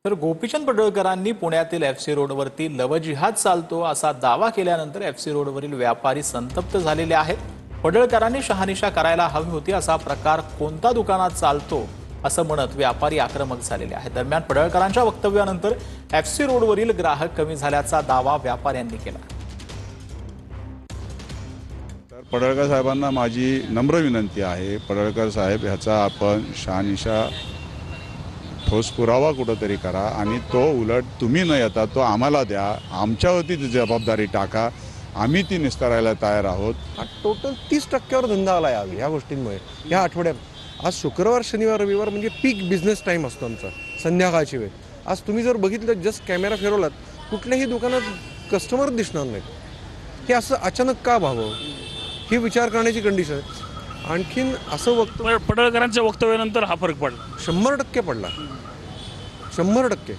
तर गोपीचंद पडळकरांनी पुण्यातील एफसी रोडवरती लवजिहाद चालतो असा दावा केल्यानंतर एफसी रोडवरील व्यापारी संतप्त झालेले आहेत। पडळकरांनी शहानिशा करायला हवी होती, असा प्रकार कोणता दुकानात चालतो असं म्हणत व्यापारी आक्रमक झालेले आहेत। दरम्यान पडळकरांच्या वक्तव्यानंतर एफसी रोडवरील ग्राहक कमी झाल्याचा दावा व्यापाऱ्यांनी केला। पडळकर साहेबांना माझी नम्र विनंती आहे, पडळकर साहेब ह्याचा आपण शहानिशा ठोस पुरावा कुठंतरी करा आणि तो उलट तुम्ही न येता तो आम्हाला द्या, आमच्यावरती ती जबाबदारी टाका, आम्ही ती निस्तारायला तयार आहोत। हा टोटल 30% धंदा आला आहे या गोष्टींमुळे। या आठवड्यात आज शुक्रवार शनिवार रविवार म्हणजे पीक बिझनेस टाईम असतो आमचा, संध्याकाळची वेळ। आज तुम्ही जर बघितलं, जस्ट कॅमेरा फिरवलात, कुठल्याही दुकानात कस्टमर दिसणार नाही। हे असं अचानक का व्हावं ही विचार करण्याची कंडिशन आहे। आणखीन असं पडळकरांच्या वक्तव्यानंतर हा फरक पडला, 100% पडला, 100%।